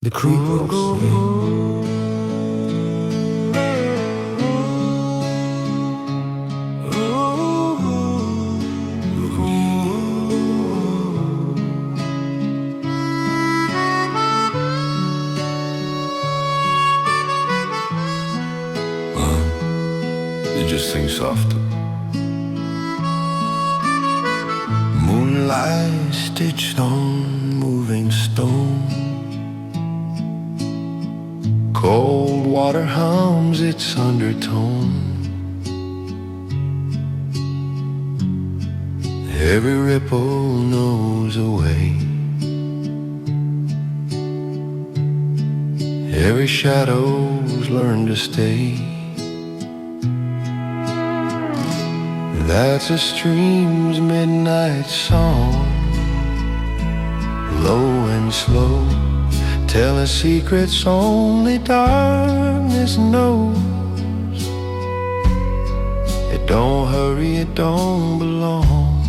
The Creepers. You just sing softer. Moonlight stitched on moving stone. Cold water hums its undertone. Every ripple knows a way. Every shadow's learned to stay. That's a stream's midnight song, low and slow, telling secrets only darkness knows. It don't hurry, it don't belong.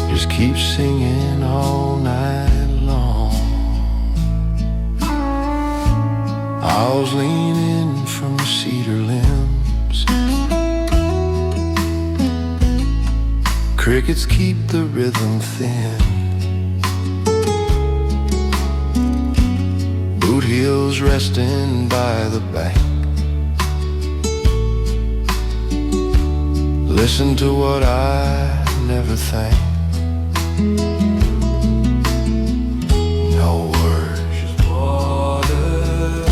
Just keep singing all night long. Owls lean in from cedar limbs. Crickets keep the rhythm thin. Boot heels resting by the bank. Listen to what I never think. No words, just water.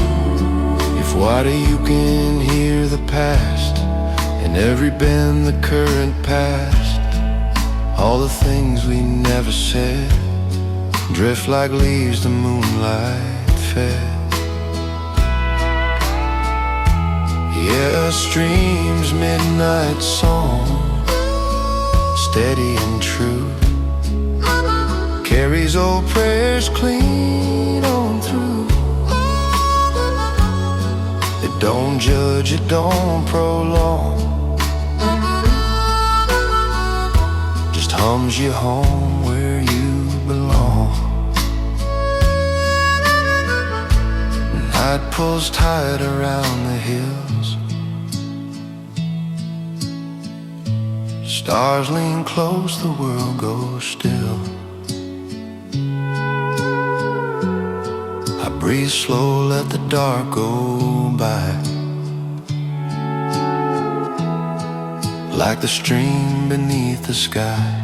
If water you can hear the past, in every bend the current passed. All the things we never said drift like leaves the moonlight fed. Yeah, a stream's midnight song, steady and true, carries old prayers clean on through. It don't judge, it don't prolong, just hums you home where you belong. Night pulls tight around the hills. Stars lean close, the world goes still. I breathe slow, let the dark go by, like the stream beneath the sky.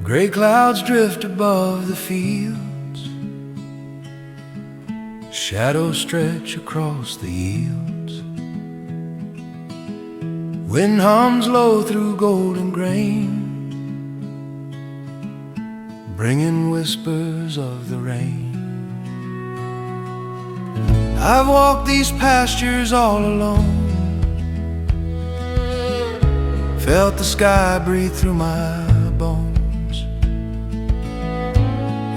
Gray clouds drift above the fields, shadows stretch across the yields. Wind hums low through golden grain, bringing whispers of the rain. I've walked these pastures all alone, felt the sky breathe through my bones.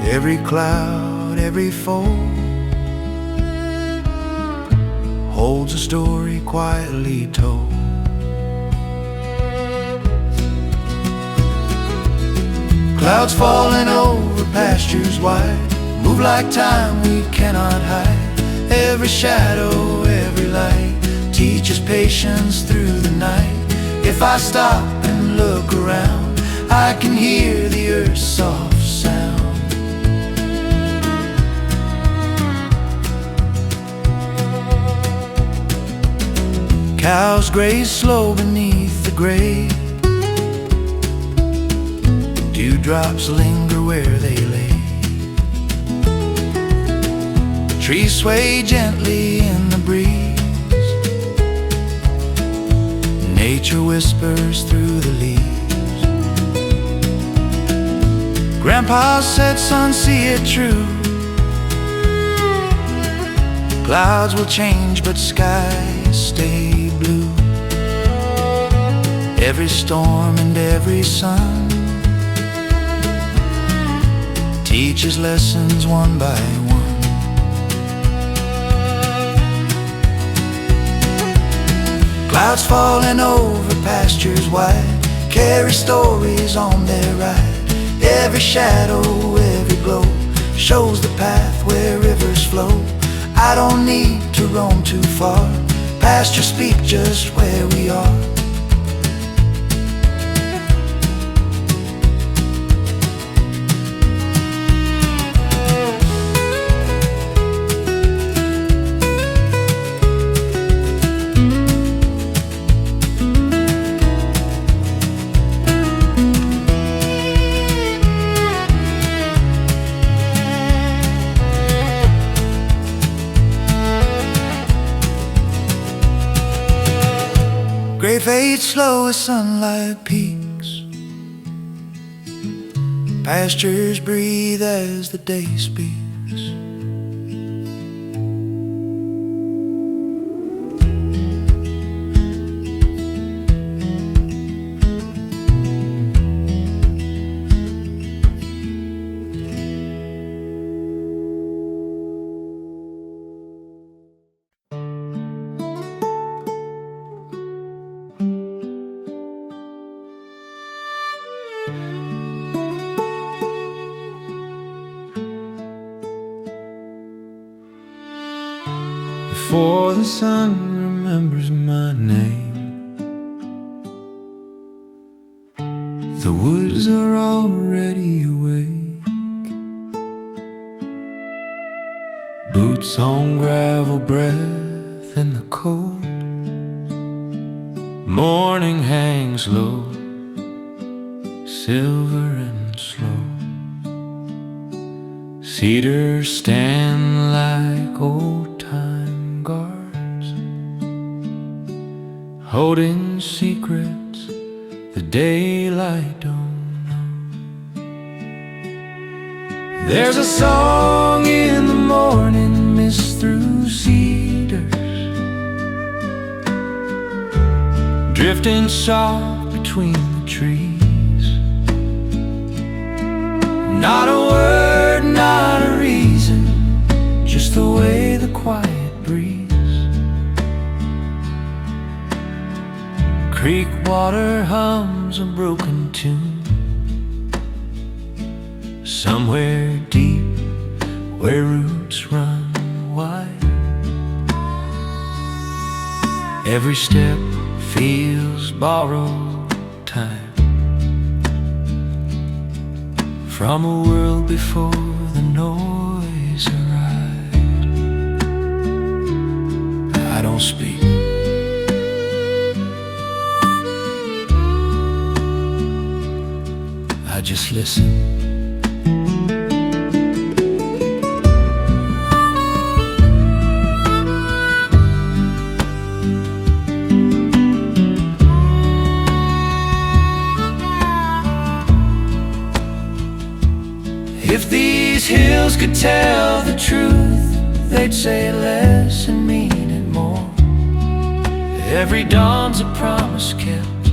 Every cloud, every fold holds a story quietly told. Clouds falling over pastures wide, move like time we cannot hide. Every shadow, every light teaches patience through the night. If I stop and look around, I can hear the earth's soft sound. Cows graze slow beneath the grave. Dewdrops linger where they lay. Trees sway gently in the breeze. Nature whispers through the leaves. Grandpa said, son, see it true. Clouds will change, but skies stay blue. Every storm and every sun teaches lessons one by one. Clouds falling over pastures wide carry stories on their ride. Every shadow, every glow shows the path where rivers flow. I don't need to roam too far. Pastures speak just where we are. Gray fades slow as sunlight peaks. Pastures breathe as the day speaks. Before the sun remembers my name, the woods are already awake. Boots on gravel, breath in the cold. Morning hangs low, silver and slow. Cedars stand like old-time guards, holding secrets the daylight don't know. There's a song in the morning mist through cedars, drifting soft between the trees. Not a word, not a reason, just the way the quiet breeze. Creek water hums a broken tune, somewhere deep where roots run wide. Every step feels borrowed time from a world before the noise arrived. I don't speak, I just listen. If these hills could tell the truth, they'd say less and mean it more. Every dawn's a promise kept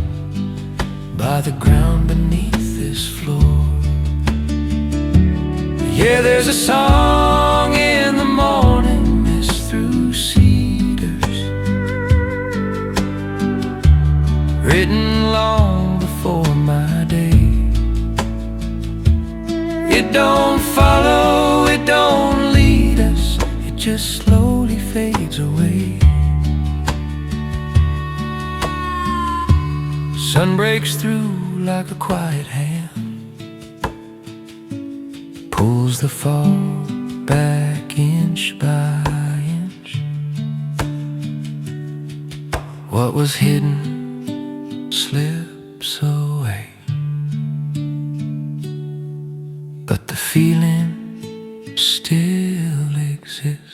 by the ground beneath this floor. Yeah, there's a song in the morning mist through cedars, written long before my day. It don't follow, it don't just slowly fades away. Sun breaks through like a quiet hand, pulls the fog back inch by inch. What was hidden slips away, but the feeling still exists.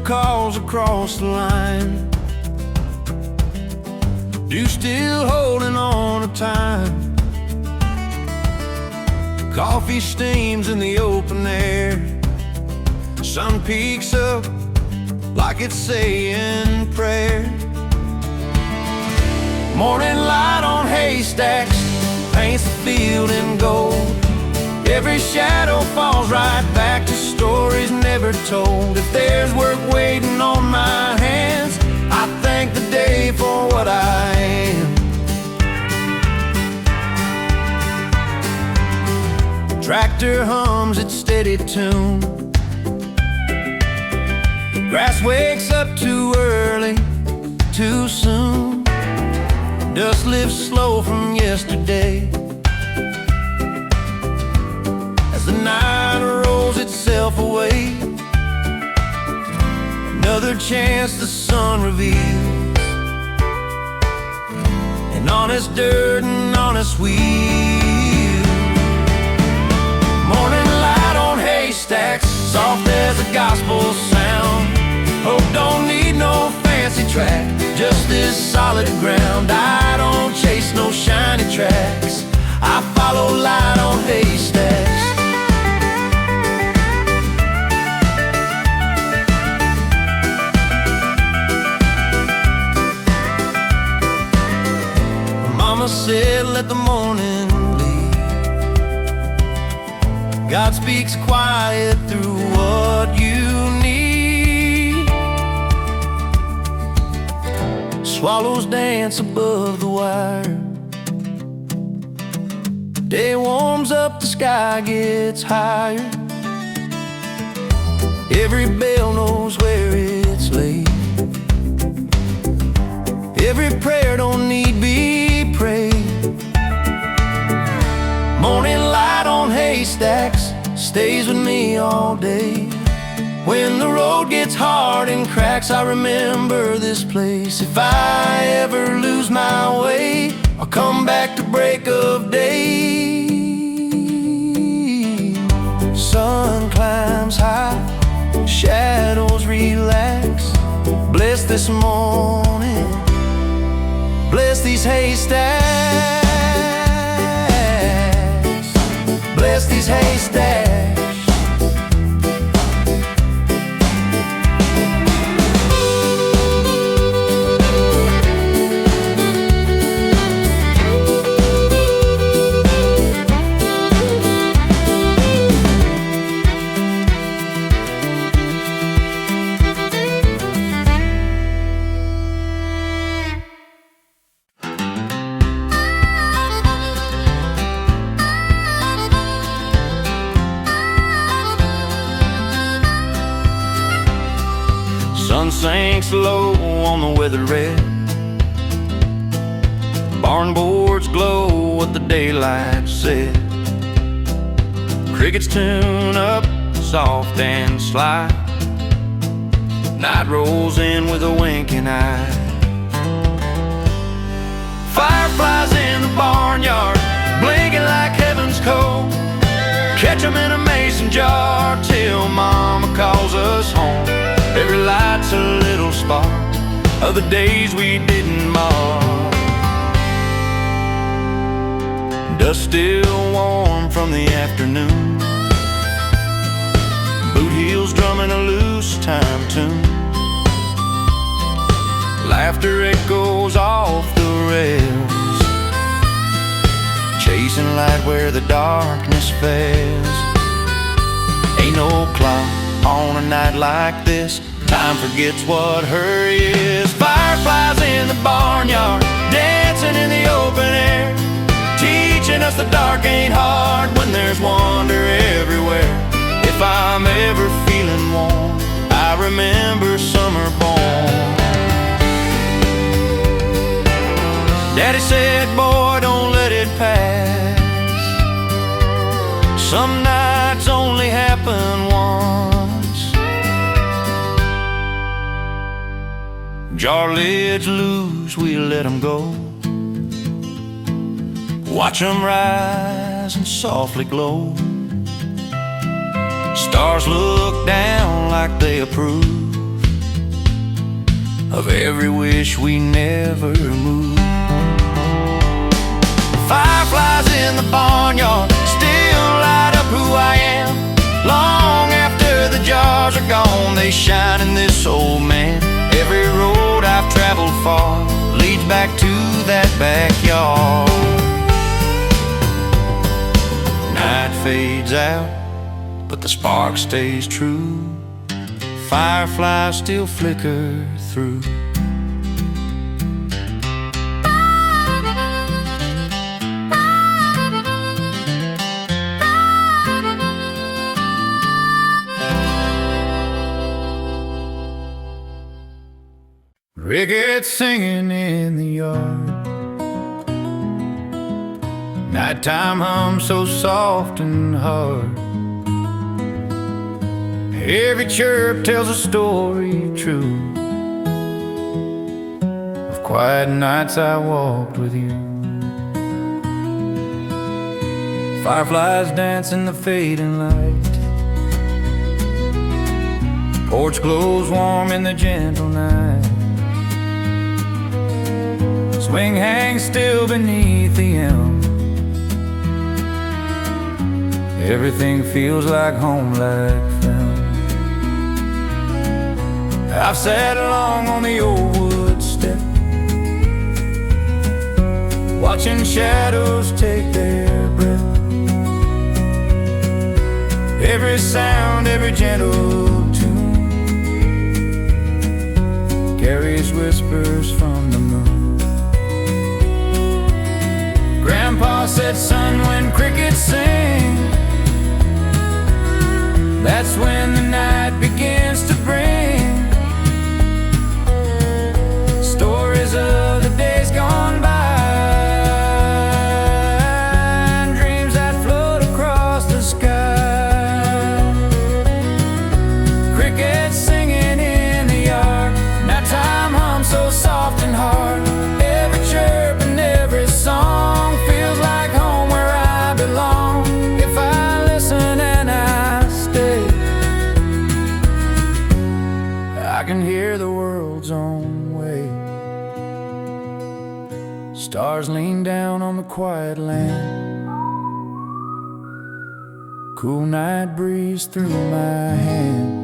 Calls across the line, you still holding on to time. Coffee steams in the open air, sun peeks up like it's saying prayer. Morning light on haystacks paints the field in gold. Every shadow falls right back to stories never told. If there's work waiting on my hands, I thank the day for what I am. Tractor hums its steady tune, grass wakes up too early, too soon. Dust lifts slow from yesterday, the night rolls itself away. Another chance the sun reveals, an honest dirt and honest wheel. Morning light on haystacks, soft as a gospel sound. Hope don't need no fancy track, just this solid ground. I don't chase no shiny tracks, I follow light on haystacks. Mama said let the morning lead. God speaks quiet through what you need. Swallows dance above the wire, day warms up, the sky gets higher. Every bell knows where it's laid, every prayer don't need be prayed. Morning light on haystacks stays with me all day. When the road gets hard and cracks, I remember this place. If I ever lose my way, I'll come back to break of day. Sun climbs high, shadows relax. Bless this morning, bless these haystacks, bless these haystacks. Sun sinks low on the weathered red, barn boards glow what the daylight said. Crickets tune up soft and sly, night rolls in with a winking eye. Fireflies in the barnyard, blinking like heaven's cold. Catch 'em in a mason jar till mama calls us home. of the days we didn't mark. Dust still warm from the afternoon, boot heels drumming a loose time tune. Laughter echoes off the rails, chasing light where the darkness fails. Ain't no clock on a night like this, time forgets what hurry is. Fireflies in the barnyard, dancing in the open air, teaching us the dark ain't hard when there's wonder everywhere. If I'm ever feeling warm, I remember summer born. Daddy said, boy, don't let it pass. Some nights only happen once. Jar lids loose, we let them go. Watch them rise and softly glow. Stars look down like they approve of every wish we never moved. Fireflies in the barnyard still light up who I am. Long after the jars are gone, they shine in this old man. Every road I've traveled far leads back to that backyard. Night fades out, but the spark stays true. Fireflies still flicker through. Crickets singing in the yard, nighttime hum so soft and hard. Every chirp tells a story true of quiet nights I walked with you. Fireflies dance in the fading light, porch glows warm in the gentle night. Swing hangs still beneath the elm, everything feels like home, like film. I've sat along on the old wood step, watching shadows take their breath. Every sound, every gentle tune carries whispers from the moon. Grandpa said, son, when crickets sing, that's when the night begins to bring stories of the days gone by, and dreams that float across the sky. Crickets singing in the yard, nighttime hum so soft and hard. Every chirp and every song feels like home where I belong. If I listen and I stay, I can hear the world's own way. Stars lean down on the quiet land, cool night breeze through my hand.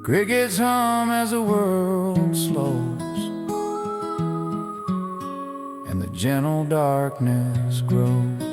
Crickets hum as the world slows and the gentle darkness grows.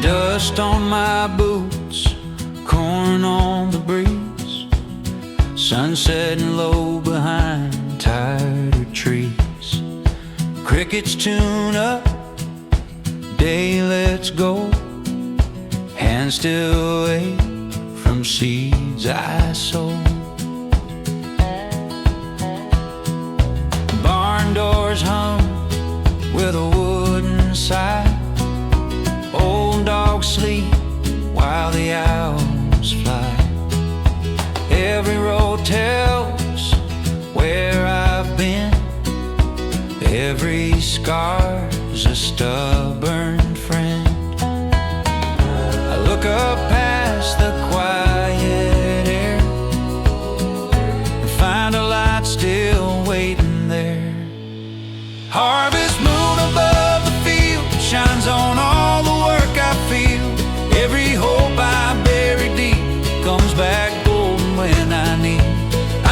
Dust on my boots, corn on the breeze, sun setting low behind tighter trees. Crickets tune up, day lets go, hands still away from seeds I sow. Barn doors hung with a wooden sign. Old dogs sleep while the owls fly. Every road tells where I've been. Every scar's a stubborn friend. I look up past the quiet air and find a light still waiting there. Harvest moon above the field shines on all the work I feel. Every hope I bury deep comes back golden when I need.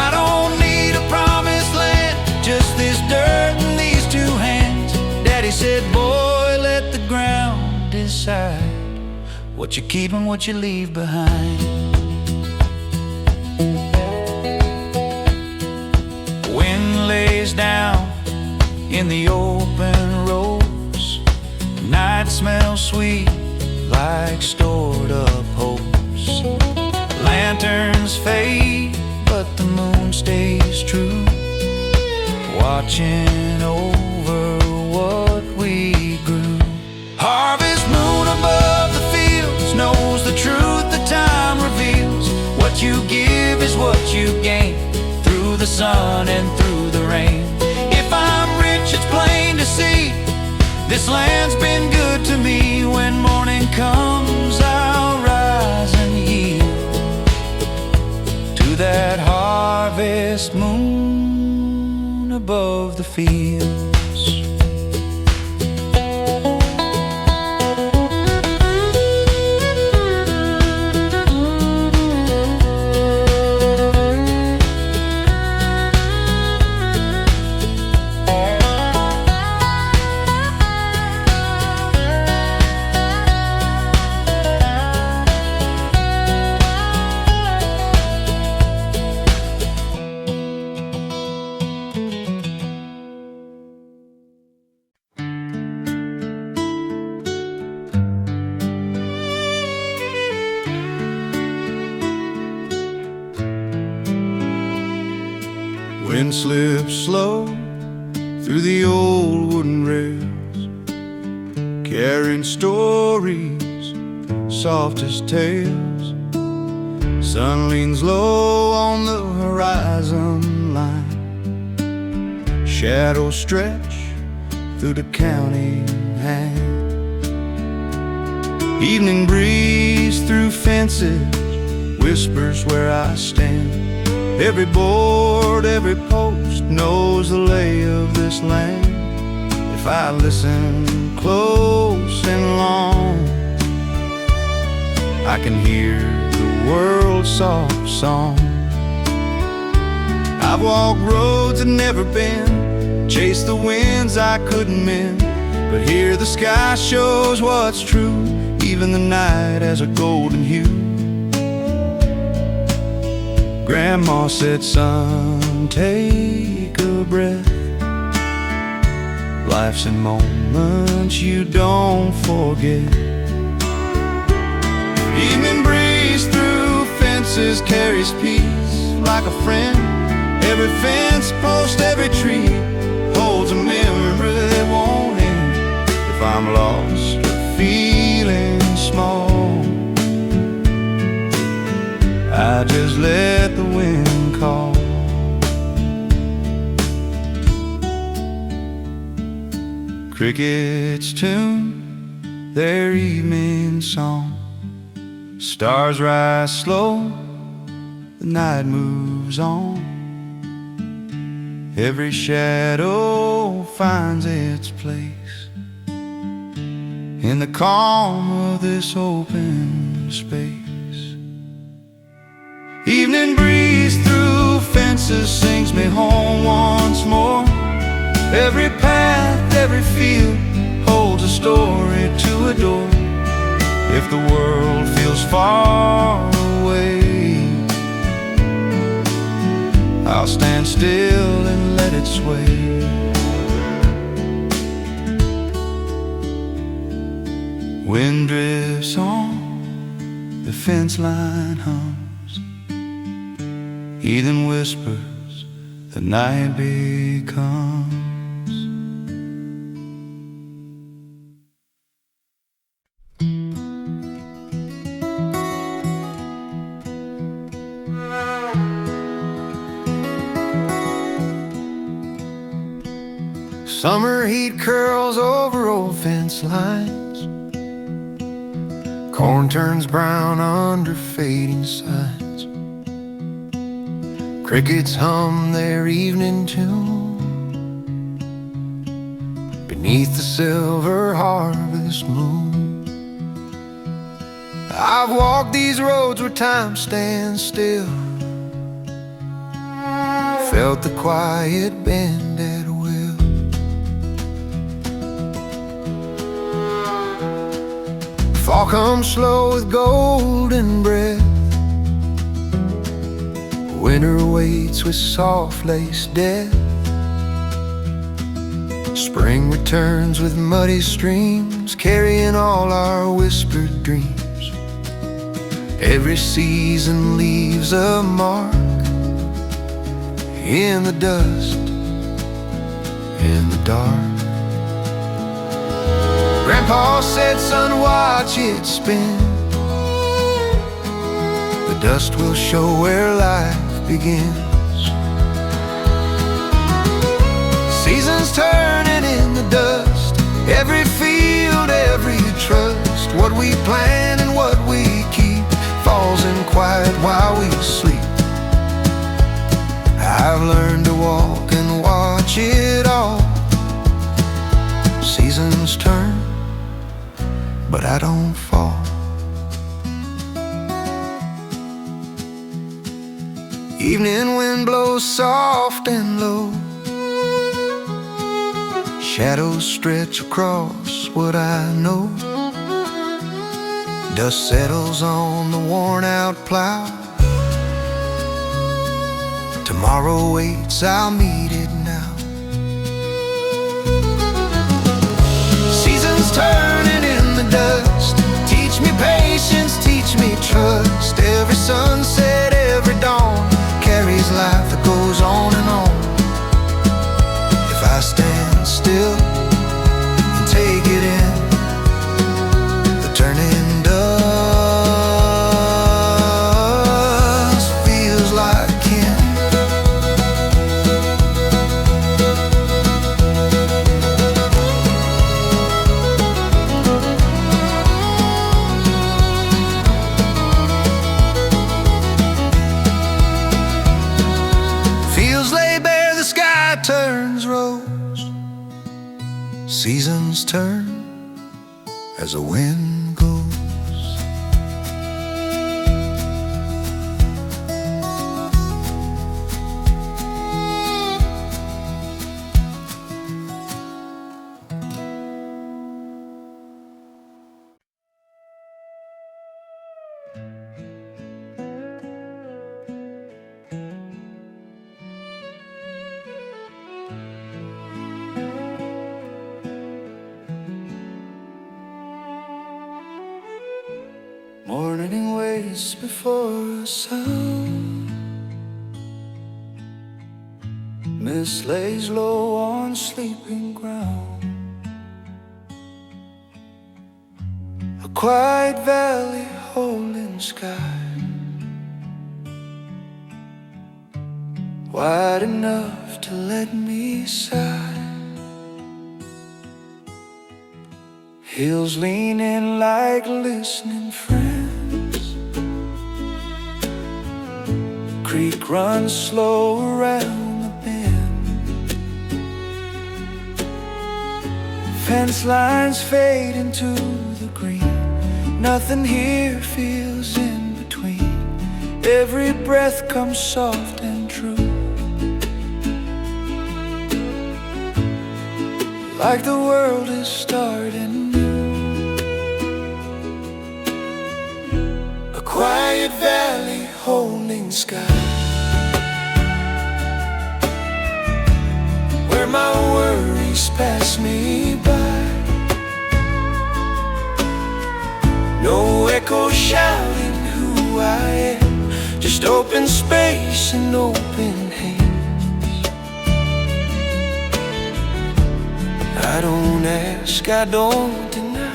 I don't need a promised land, just this dirt and these two hands. Daddy said, boy, let the ground decide what you keep and what you leave behind. Wind lays down in the open roads. Night smells sweet like stored up hopes. Lanterns fade, but the moon stays true, watching over what we grew. Harvest moon above the fields knows the truth that time reveals. What you give is what you gain, through the sun and through the rain. If I'm rich, it's plain to see, this land's been good to me. When morning comes, I'll rise and yield to that harvest moon above the fields. Wind slips slow through the old wooden rails, carrying stories soft as tales. Sun leans low on the horizon line. Shadows stretch through the county hand. Evening breeze through fences whispers where I stand. Every board, every post knows the lay of this land. If I listen close and long, I can hear the world's soft song. I've walked roads I'd never been, chased the winds I couldn't mend, but here the sky shows what's true. Even the night has a golden hue. Grandma said, son, take a breath. Life's in moments you don't forget. Evening breeze through fences carries peace like a friend. Every fence post, every tree holds a memory that won't end. If I'm lost or feeling small, I just let the wind call. Crickets tune their evening song. Stars rise slow, the night moves on. Every shadow finds its place in the calm of this open space. Evening breeze through fences sings me home once more. Every path, every field holds a story to adore. If the world feels far away, I'll stand still and let it sway. Wind drifts on, the fence line hums, heathen whispers, the night becomes. Summer heat curls over old fence lines. Corn turns brown under fading signs. Crickets hum their evening tune beneath the silver harvest moon. I've walked these roads where time stands still, felt the quiet bend at will. Fall comes slow with golden breath. Winter waits with soft lace death. Spring returns with muddy streams, carrying all our whispered dreams. Every season leaves a mark in the dust, in the dark. Grandpa said, son, watch it spin. The dust will show where life begins. Seasons turning in the dust, every field, every trust. What we plant and what we keep falls in quiet while we sleep. I've learned to walk and watch it all. Seasons turn, but I don't fall. Evening wind blows soft and low. Shadows stretch across what I know. Dust settles on the worn out plow. Tomorrow waits, I'll meet it now. Seasons turning in the dust, teach me patience, teach me trust. Every sunset, every dawn carries life that goes on and on. If I stand still and take it in, the turning dust feels like kin. Turns rose, seasons turn as the wind goes. Morning waits before a sound. Mist lays low on sleeping ground. A quiet valley holding sky, wide enough to let me sigh. Hills lean in like listening friends. Creek runs slow around the bend. Fence lines fade into the green. Nothing here feels in between. Every breath comes soft and true, like the world is starting. Quiet valley holding sky, where my worries pass me by. just open space and open hands. I don't ask, I don't deny.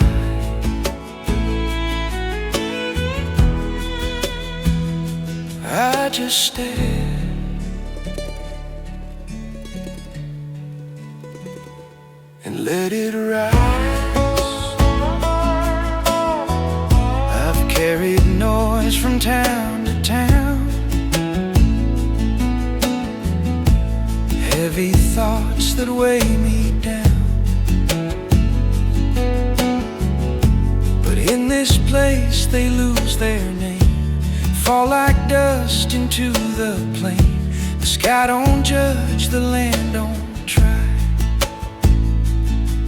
I just stare and let it rise. I've carried noise from town to town, heavy thoughts that weigh me down. But in this place they lose their name, fall like dust into the plain. The sky don't judge, the land don't try,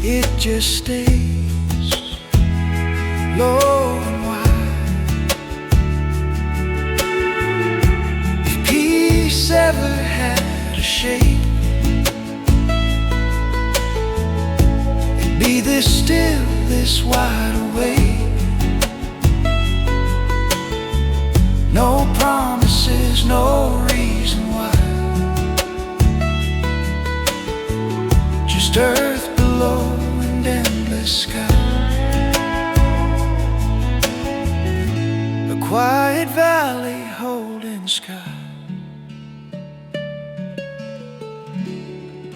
it just stays low and wide. If peace ever had a shape, it'd be this still, this wide awake. No promises, no reason why, just earth below and endless sky. A quiet valley holding sky,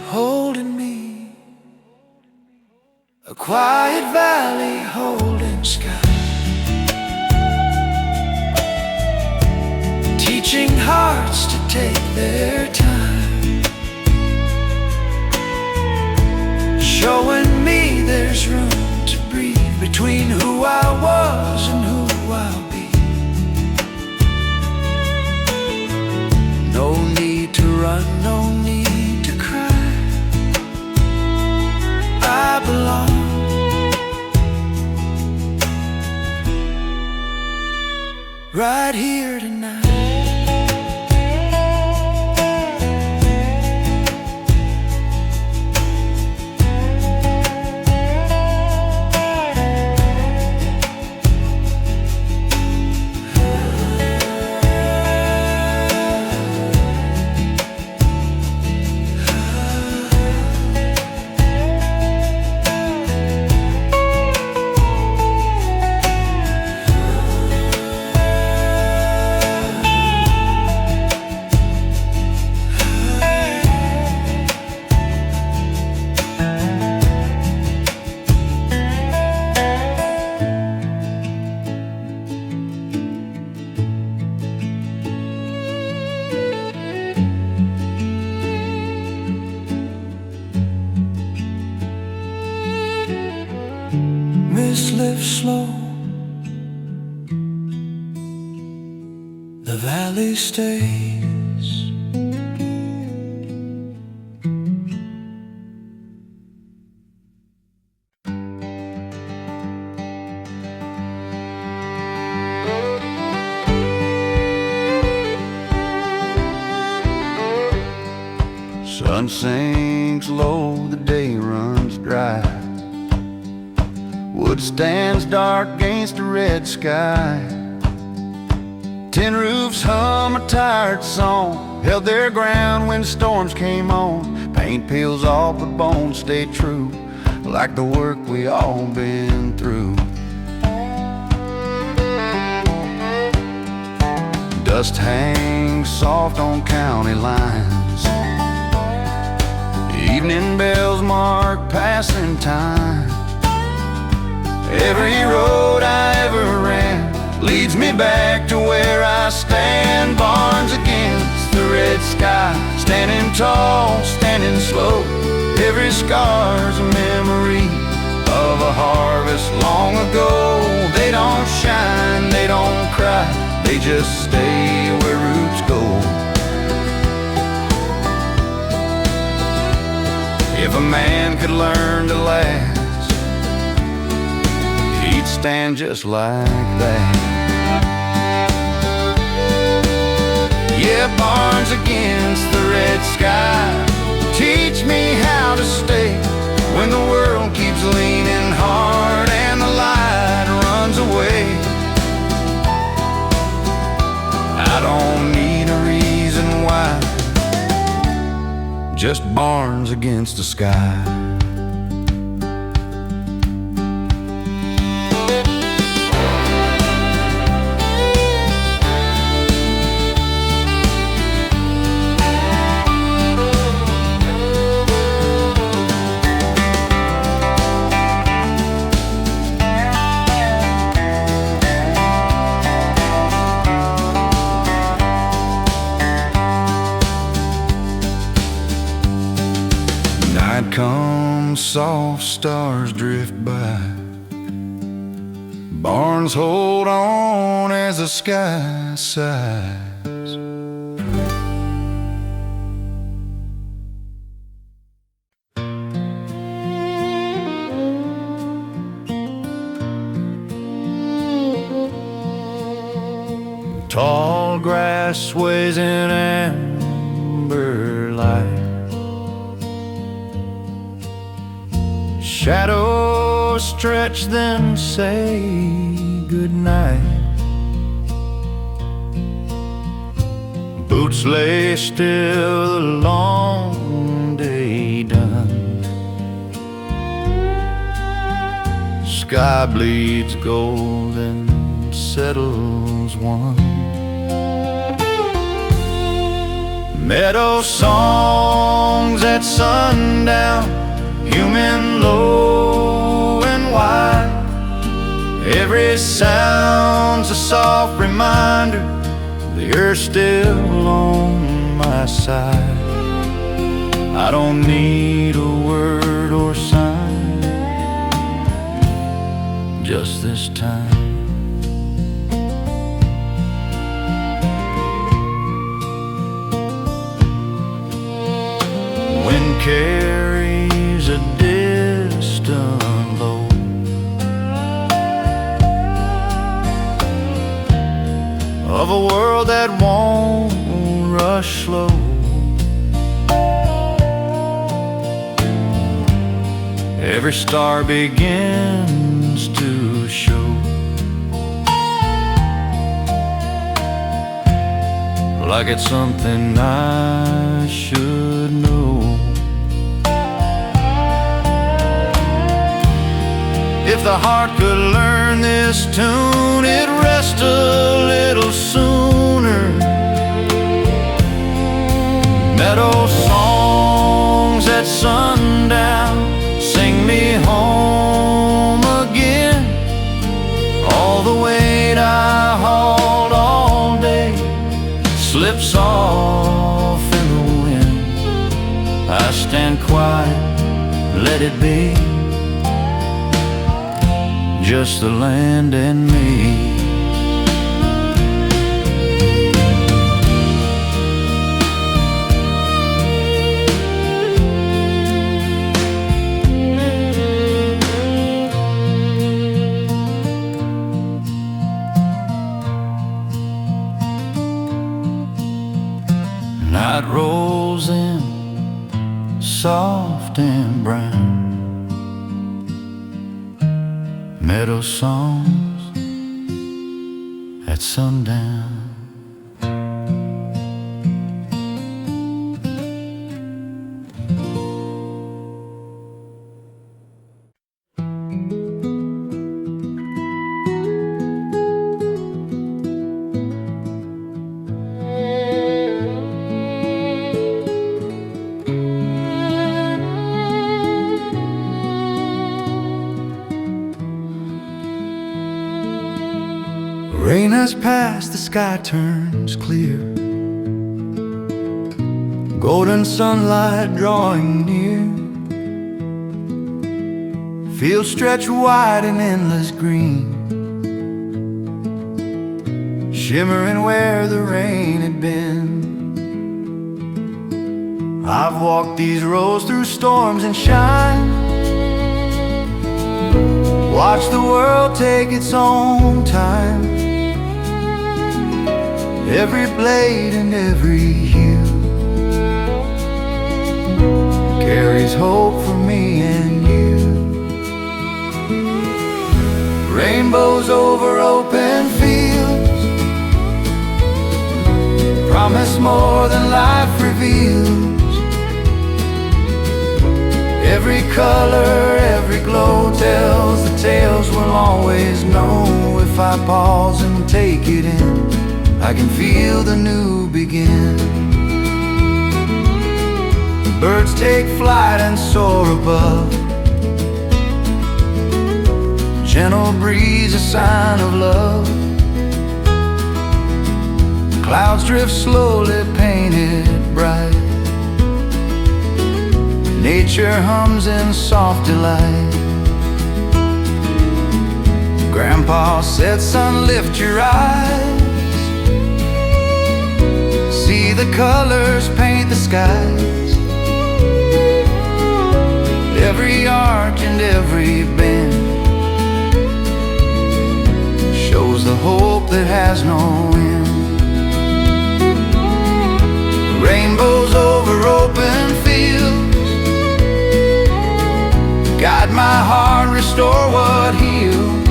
holding me. A quiet valley holding sky, teaching hearts to take their time, showing me there's room to breathe between who I was and who I'll be. No need to run, no need to cry, I belong. Right here tonight. Mist lifts slow, the valley stays. Sun sinks low, the day runs dry. Wood stands dark against a red sky. Tin roofs hum a tired song, held their ground when storms came on. Paint peels off but bones stay true, like the work we all been through. Dust hangs soft on county lines, evening bells mark passing time. Every road I ever ran leads me back to where I stand. Barns against the red sky, standing tall, standing slow. Every scar's a memory of a harvest long ago. They don't shine, they don't cry, they just stay where roots go. If a man could learn to last, he'd stand just like that. Yeah, barns against the red sky teach me how to stay when the world keeps leaning hard and the light runs away. I don't just barns against the sky. Night comes, soft stars drift by. Barns hold on as the sky sighs. Tall grass sways in amber light. Shadows stretch, then say goodnight. Boots lay still, the long day done. Sky bleeds gold and settles one. Meadow songs at sundown, human low and wide. Every sound's a soft reminder the earth's still on my side. I don't need a word or sign, just this time. Wind carries a distant low, of a world that won't rush slow. Every star begins to show, like it's something I should know. If the heart could learn this tune, it'd rest a little sooner. Meadow songs at sundown sing me home again. All the weight I hauled all day slips off in the wind. I stand quiet, let it be, just the land and me. Night rolls in, soft and brown. Meadow songs at sundown. Rain has passed, the sky turns clear. Golden sunlight drawing near. Fields stretch wide in endless green, shimmering where the rain had been. I've walked these roads through storms and shine, watched the world take its own time. Every blade and every hue carries hope for me and you. Rainbows over open fields promise more than life reveals. Every color, every glow tells the tales we'll always know. If I pause and take it in, I can feel the new begin. The birds take flight and soar above. Gentle breeze, a sign of love. Clouds drift slowly, painted bright. Nature hums in soft delight. Grandpa said, son, lift your eyes. See the colors paint the skies. Every arch and every bend shows the hope that has no end. Rainbows over open fields guide my heart, restore what healed.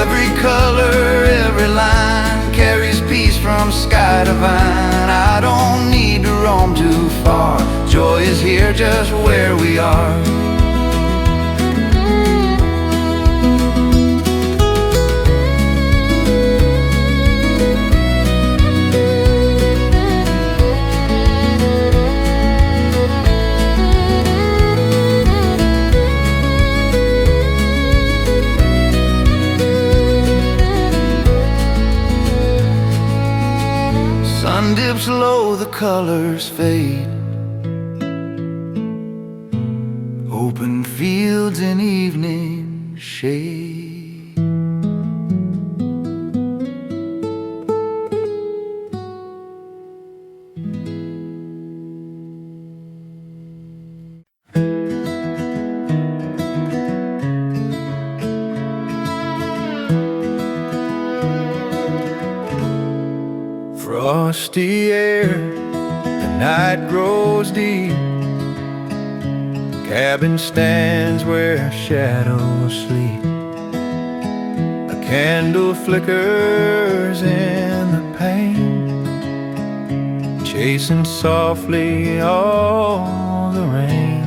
Every color, every line carries peace from sky to vine. I don't need to roam too far. Joy is here just where we are. Sun dips low, the colors fade. Open fields in evening shade. Frosty air, the night grows deep. Cabin stands where shadows sleep. A candle flickers in the pane, chasing softly all the rain.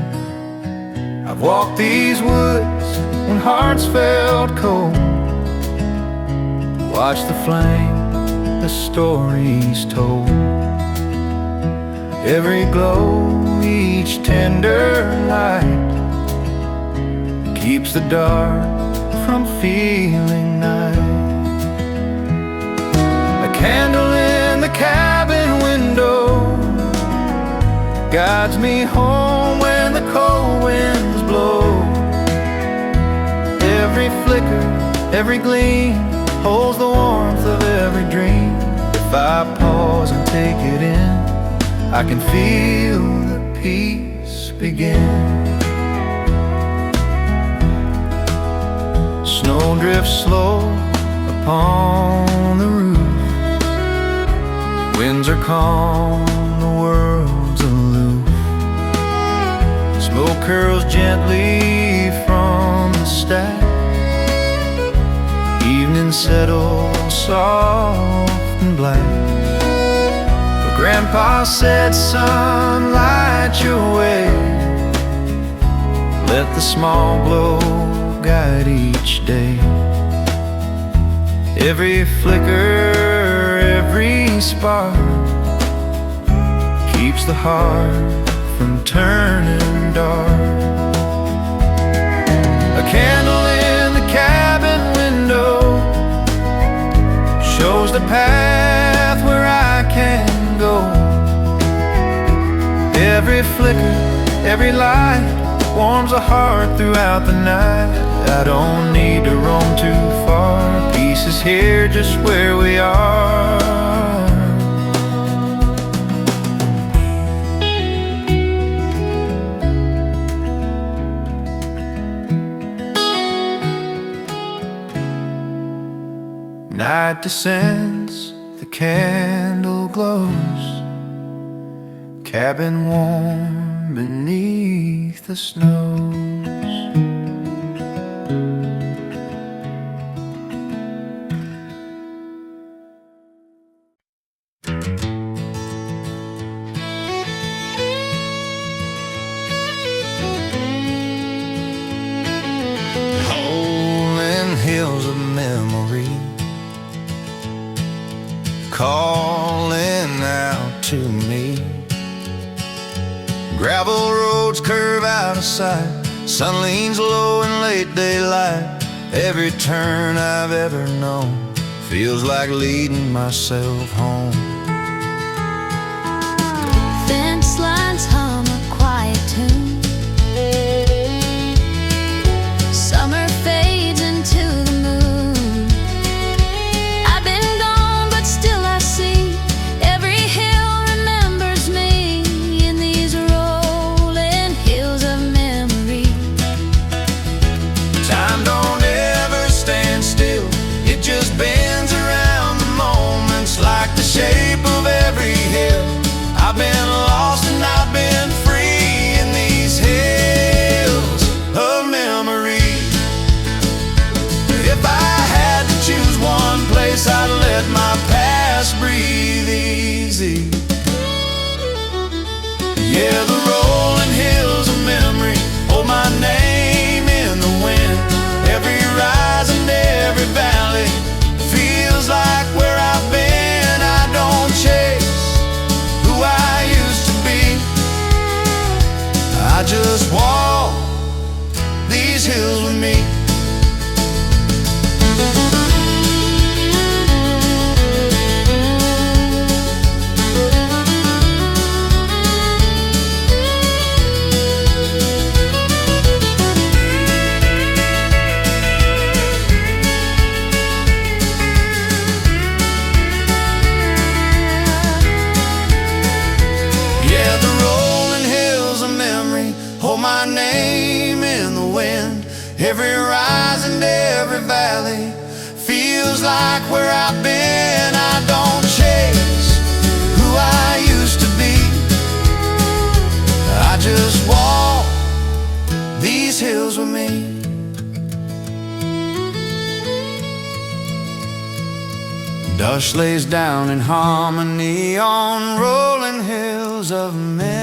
I've walked these woods when hearts felt cold, watched the flame, the stories told. Every glow, each tender light keeps the dark from feeling night. A candle in the cabin window guides me home when the cold winds blow. Every flicker, every gleam holds the warmth of every dream. If I pause and take it in, I can feel the peace begin. Snow drifts slow upon the roof. Winds are calm, the world's aloof. Smoke curls gently from the stack. Evening settles soft and black. But Grandpa said, son, light your way. Let the small glow guide each day. Every flicker, every spark keeps the heart from turning dark. A candle in the cabin window shows the path where I can go. Every flicker, every light warms a heart throughout the night. I don't need to roam too far. Peace is here just where we are. Night descends, the candle glows. Cabin warm beneath the snows. sight. Sun leans low in late daylight. Every turn I've ever known feels like leading myself home. Fence lines hum a quiet tune. Summer fades into the moon. I've been gone, but still I see every hill remembers me in these rolling hills of memory. Time don't ever stand still. It just bends around the moments like the shape of every hill. I've been lost and I've been free in these hills of memory. If I had to choose one place, I'd let my past breathe easy. Yeah, the rolling hills of memory hold my name in the wind. Every rise and every valley feels like where I've been. I don't chase who I used to be. I just walk these hills with me. Hold my name in the wind. Every rise and every valley feels like where I've been. I don't chase who I used to be. I just walk these hills with me. Dust lays down in harmony on rolling hills of memory.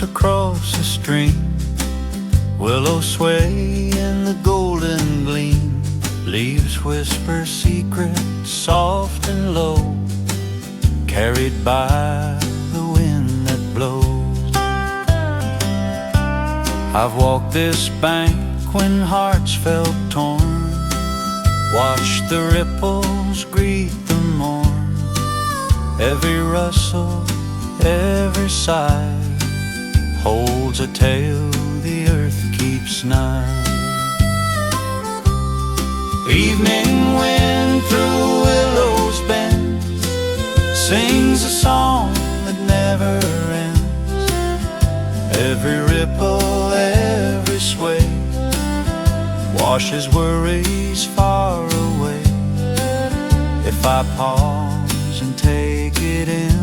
Across the stream, willows sway in the golden gleam. Leaves whisper secrets soft and low, carried by the wind that blows. I've walked this bank when hearts felt torn, watched the ripples greet the morn. Every rustle, every sigh holds a tale the earth keeps nigh. Evening wind through willows bends, sings a song that never ends. Every ripple, every sway washes worries far away. If I pause and take it in,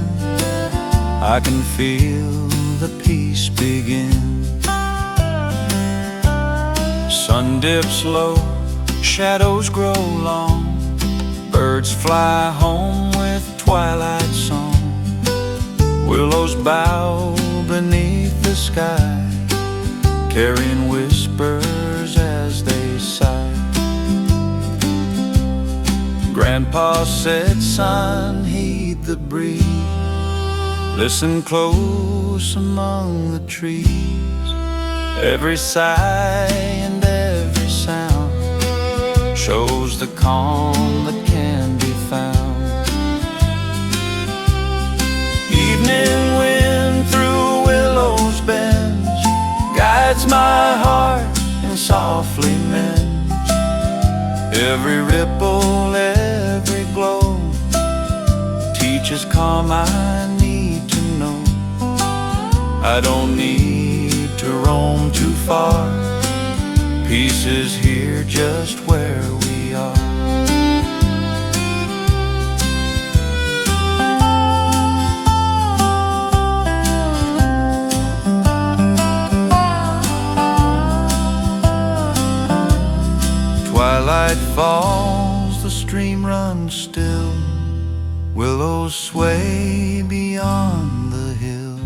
I can feel the peace begin. Sun dips low, shadows grow long, birds fly home with twilight song. Willows bow beneath the sky, carrying whispers as they sigh. Grandpa said, son, heed the breeze, listen close among the trees. Every sigh and every sound shows the calm that can be found. Evening wind through willows bends, guides my heart and softly mends. Every ripple, every glow teaches calm I need to know. I don't need to roam too far, peace is here just where we are. twilight falls, the stream runs still, willows sway beyond the hill.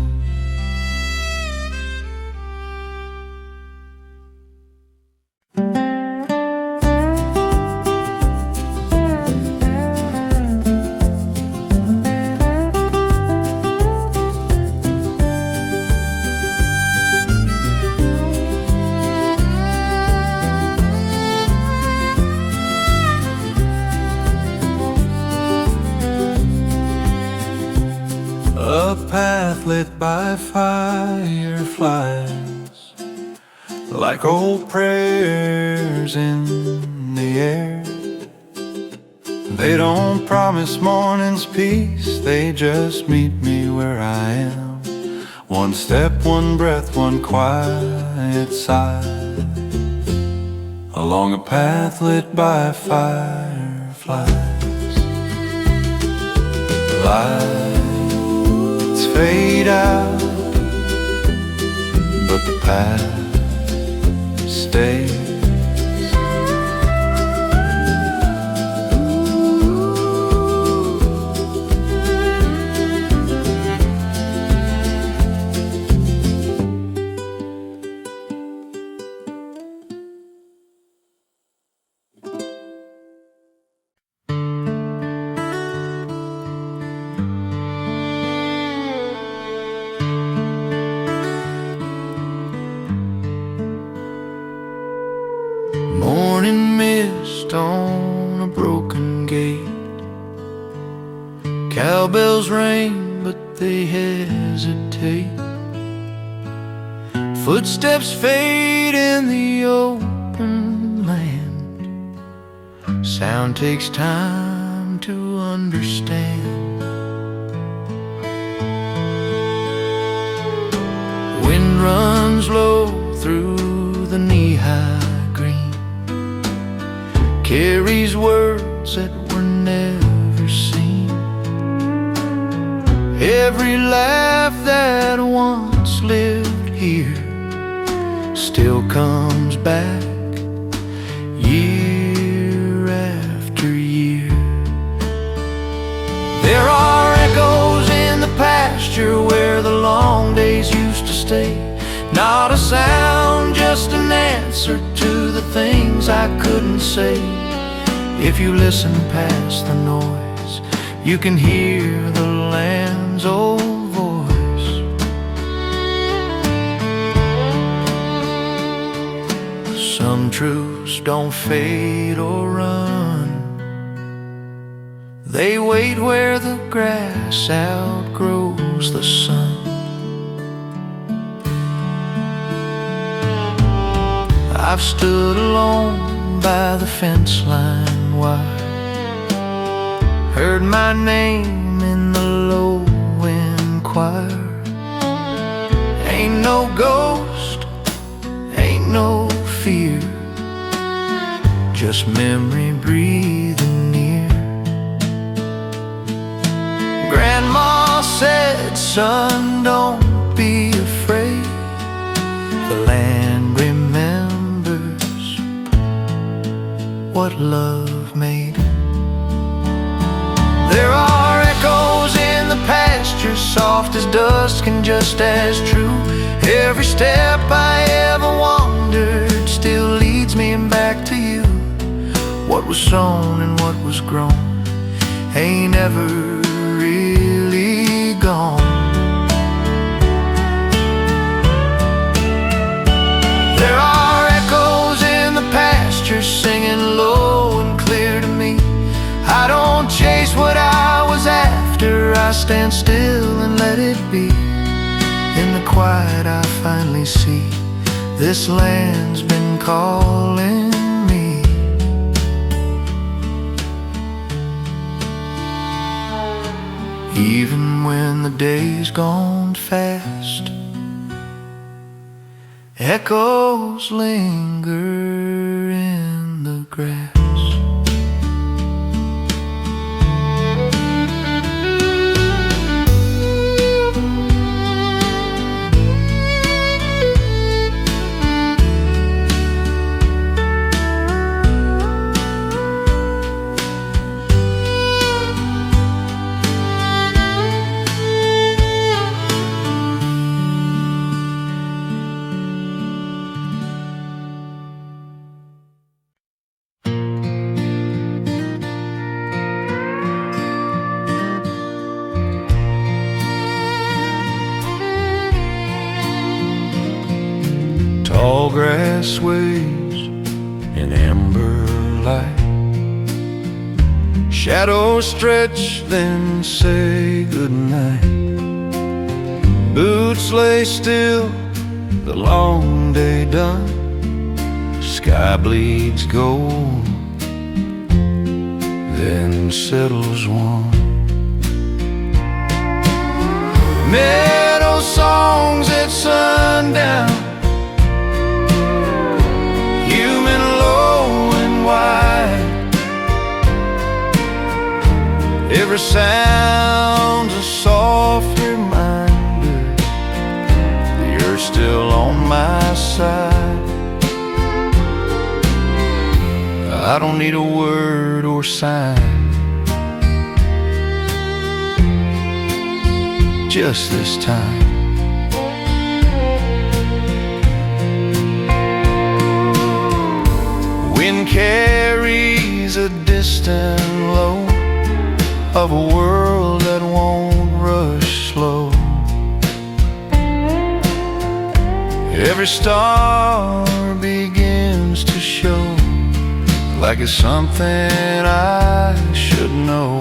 A path lit by fireflies, like old prayers in the air. They don't promise morning's peace, they just meet me where I am. One step, one breath, one quiet sigh, along a path lit by fireflies. Lights fade out, but the path stays. Morning mist on a broken gate. Cowbells ring, but they hesitate. Footsteps fade in the open land. Sound takes time to understand. Wind runs low through the knee-high green, carries words that were never seen. Every laugh that once lived here still comes back year after year. There are echoes in the pasture where the long days used to stay. Not a sound, just an answer to the things I couldn't say. If you listen past the noise, you can hear the land's old voice. Some truths don't fade or run, they wait where the grass outgrows the sun. I've stood alone by the fence line wide, heard my name in the low wind choir. Ain't no ghost, ain't no fear, just memory breathing near. Grandma said, son, don't be afraid, the land remembers what love made. There are echoes in the pasture, soft as dusk and just as true. Every step I ever wandered still leads me back to you. What was sown and what was grown ain't ever really gone. There are echoes in the pasture singing low and clear to me. I don't chase what I was after, I stand still and let it be. In the quiet I finally see this land's been calling me. Even when the day's gone fast, echoes linger in the grass. grass sways in amber light. Shadows stretch, then say goodnight. Boots lay still, the long day done. Sky bleeds gold, then settles one. Meadow songs at sundown, human low and wide. Every sound's a soft reminder that you're still on my side. I don't need a word or sign, just this time. Wind carries a distant low of a world that won't rush slow. Every star begins to show like it's something I should know.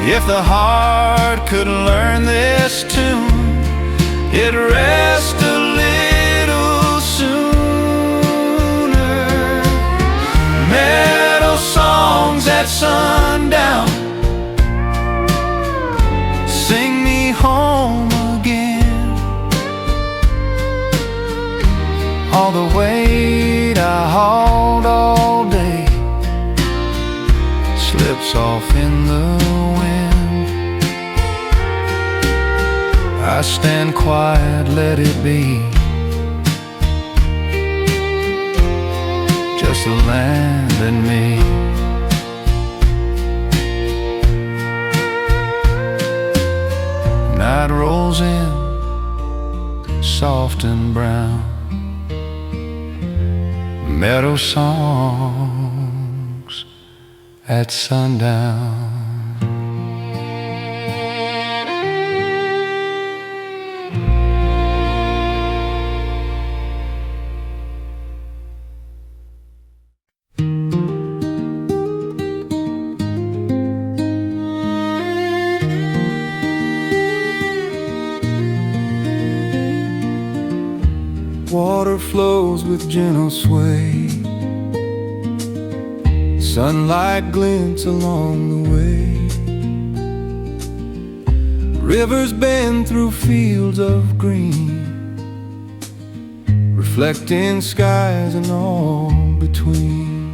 If the heart could learn this tune, it'd rest a little sooner. Meadow songs at sundown, sing me home again. All the weight I hauled all day slips off in the wind. I stand quiet, let it be. Just the land and me. Night rolls in, soft and brown. Meadow songs at sundown. Water flows with gentle sway, sunlight glints along the way. Rivers bend through fields of green, reflecting skies and all between.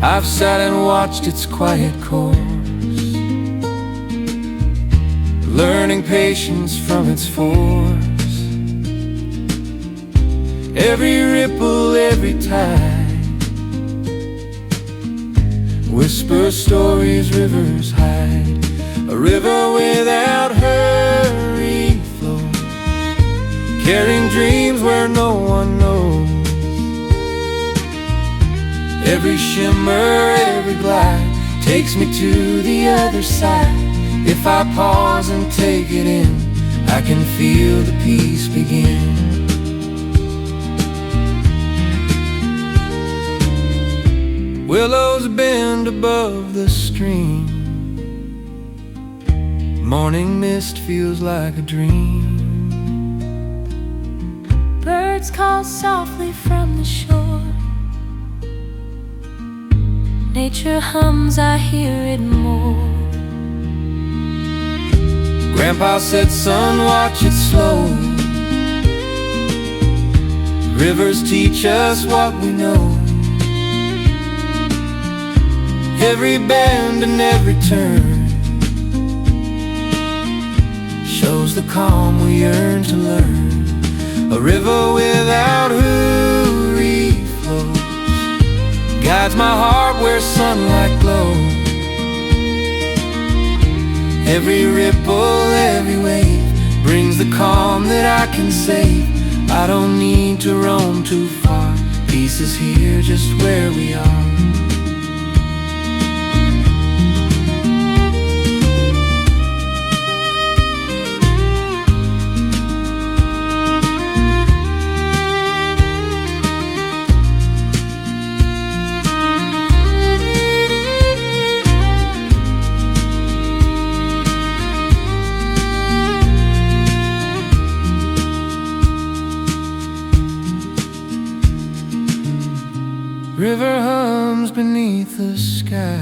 I've sat and watched its quiet course, learning patience from its force. Every ripple, every tide whispers stories rivers hide. A river without hurry flows, carrying dreams where no one knows. Every shimmer, every glide takes me to the other side. If I pause and take it in, I can feel the peace begin. Willows bend above the stream, morning mist feels like a dream. Birds call softly from the shore, nature hums, I hear it more. Grandpa said, son, watch it slow. Rivers teach us what we know. Every bend and every turn shows the calm we yearn to learn. A river without hurry flows, guides my heart where sunlight glows. Every ripple, every wave brings the calm that I can save. I don't need to roam too far, peace is here just where we are. River hums beneath the sky.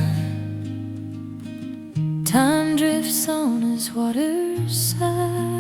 Time drifts on his waterside.